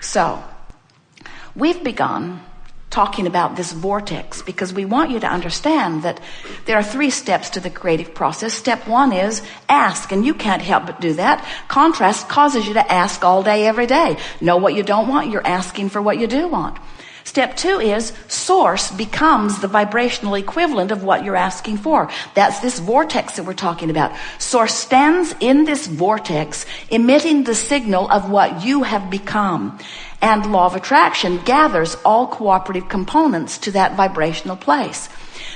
So, we've begun talking about this vortex because we want you to understand that there are 3 steps to the creative process. Step 1 is ask, and you can't help but do that. Contrast causes you to ask all day, every day. Know what you don't want, you're asking for what you do want. Step 2 is source becomes the vibrational equivalent of what you're asking for. That's this vortex that we're talking about. Source stands in this vortex, emitting the signal of what you have become. And law of attraction gathers all cooperative components to that vibrational place.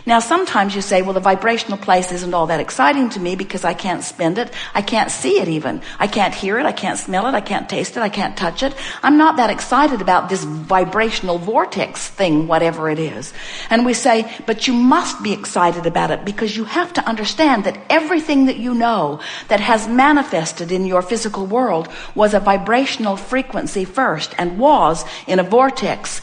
Now, sometimes you say, well, the vibrational place isn't all that exciting to me because I can't spend it. I can't see it even. I can't hear it. I can't smell it. I can't taste it. I can't touch it. I'm not that excited about this vibrational vortex thing, whatever it is. And we say, but you must be excited about it because you have to understand that everything that you know that has manifested in your physical world was a vibrational frequency first and was in a vortex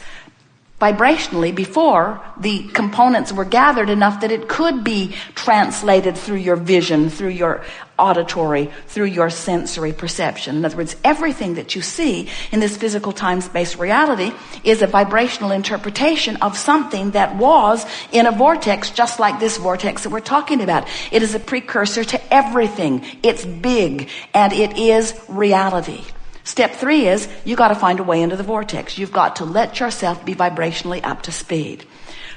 vibrationally before the components were gathered enough that it could be translated through your vision, through your auditory, through your sensory perception. In other words, everything that you see in this physical time-space reality is a vibrational interpretation of something that was in a vortex, just like this vortex that we're talking about. It is a precursor to everything. It's big, and it is reality. Step 3 is you got to find a way into the vortex. You've got to let yourself be vibrationally up to speed.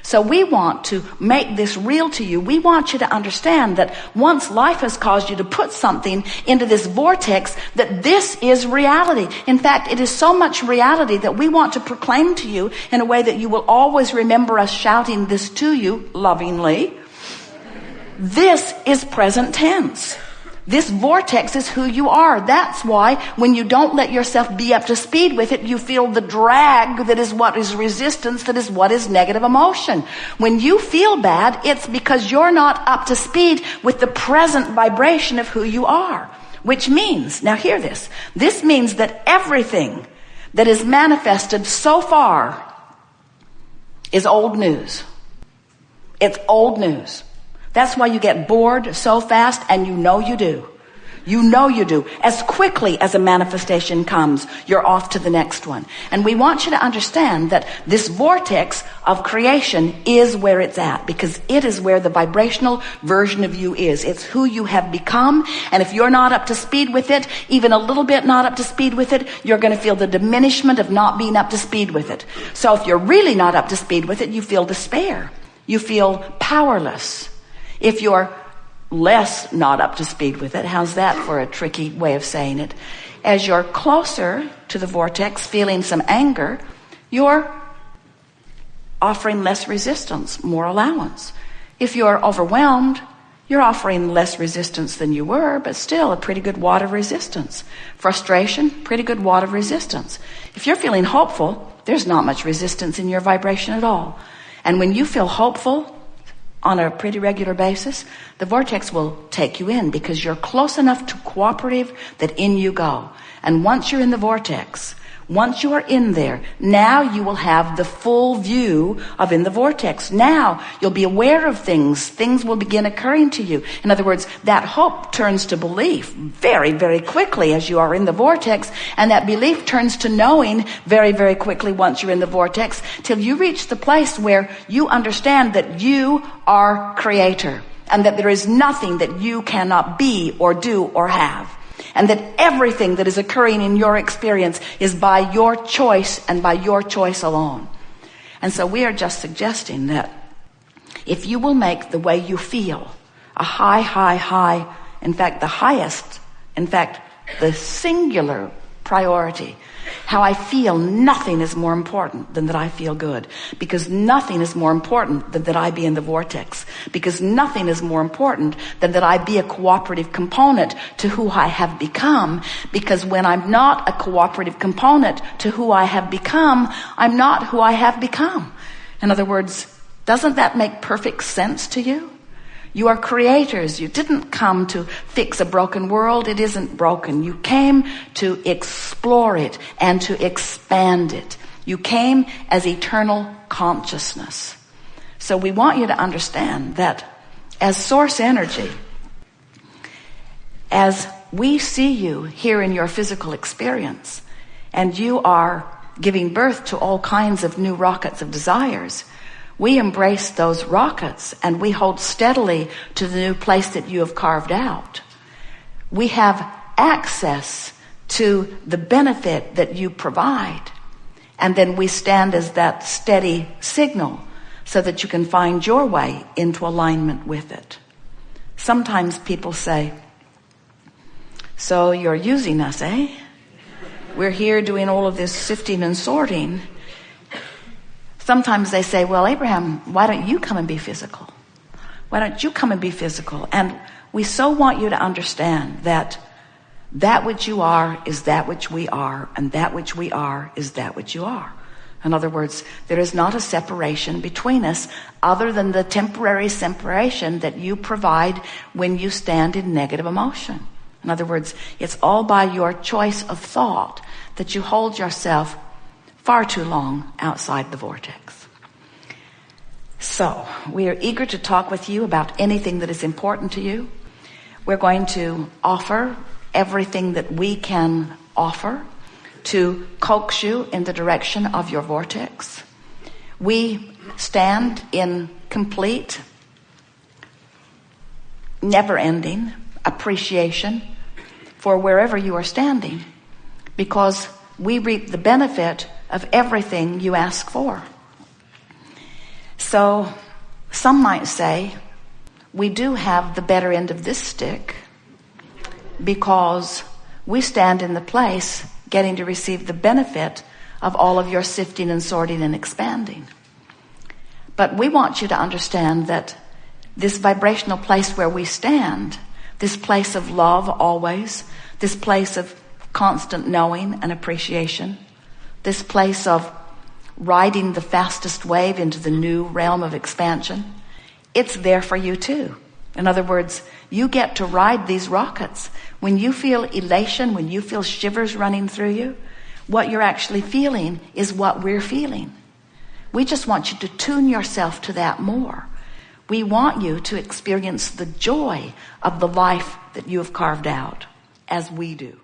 So we want to make this real to you. We want you to understand that once life has caused you to put something into this vortex, that this is reality. In fact, it is so much reality that we want to proclaim to you in a way that you will always remember us shouting this to you lovingly. This is present tense. This vortex is who you are. That's why when you don't let yourself be up to speed with it, you feel the drag that is what is resistance, that is what is negative emotion. When you feel bad, it's because you're not up to speed with the present vibration of who you are. Which means, now hear this, this means that everything that is manifested so far is old news. It's old news. That's why you get bored so fast, and you know you do. You know you do. As quickly as a manifestation comes, you're off to the next one. And we want you to understand that this vortex of creation is where it's at, because it is where the vibrational version of you is. It's who you have become, and if you're not up to speed with it, even a little bit not up to speed with it, you're going to feel the diminishment of not being up to speed with it. So if you're really not up to speed with it, you feel despair. You feel powerless. If you're less not up to speed with it, how's that for a tricky way of saying it? As you're closer to the vortex, feeling some anger, you're offering less resistance, more allowance. If you're overwhelmed, you're offering less resistance than you were, but still a pretty good wad of resistance. Frustration, pretty good wad of resistance. If you're feeling hopeful, there's not much resistance in your vibration at all. And when you feel hopeful, on a pretty regular basis, the vortex will take you in because you're close enough to cooperative that in you go. And once you're in the vortex, once you are in there, now you will have the full view of in the vortex. Now you'll be aware of things. Things will begin occurring to you. In other words, that hope turns to belief very, very quickly as you are in the vortex. And that belief turns to knowing very, very quickly once you're in the vortex, till you reach the place where you understand that you are creator and that there is nothing that you cannot be or do or have. And that everything that is occurring in your experience is by your choice and by your choice alone. And so we are just suggesting that if you will make the way you feel a high, high, high, in fact, the highest, in fact, the singular priority, how I feel, nothing is more important than that I feel good. Because nothing is more important than that I be in the vortex. Because nothing is more important than that I be a cooperative component to who I have become. Because when I'm not a cooperative component to who I have become, I'm not who I have become. In other words, doesn't that make perfect sense to you? You are creators. You didn't come to fix a broken world. It isn't broken. You came to explore it and to expand it. You came as eternal consciousness. So we want you to understand that as source energy, as we see you here in your physical experience, and you are giving birth to all kinds of new rockets of desires, we embrace those rockets and we hold steadily to the new place that you have carved out. We have access to the benefit that you provide. And then we stand as that steady signal so that you can find your way into alignment with it. Sometimes people say, so you're using us, eh? We're here doing all of this sifting and sorting. Sometimes they say, well, Abraham, why don't you come and be physical? Why don't you come and be physical? And we so want you to understand that that which you are is that which we are, and that which we are is that which you are. In other words, there is not a separation between us other than the temporary separation that you provide when you stand in negative emotion. In other words, it's all by your choice of thought that you hold yourself far too long outside the vortex. So, we are eager to talk with you about anything that is important to you. We're going to offer everything that we can offer to coax you in the direction of your vortex. We stand in complete, never-ending appreciation for wherever you are standing, because we reap the benefit of everything you ask for. So some might say we do have the better end of this stick because we stand in the place getting to receive the benefit of all of your sifting and sorting and expanding. But we want you to understand that this vibrational place where we stand, this place of love always, this place of constant knowing and appreciation, this place of riding the fastest wave into the new realm of expansion, it's there for you too. In other words, you get to ride these rockets. When you feel elation, when you feel shivers running through you, what you're actually feeling is what we're feeling. We just want you to tune yourself to that more. We want you to experience the joy of the life that you have carved out, as we do.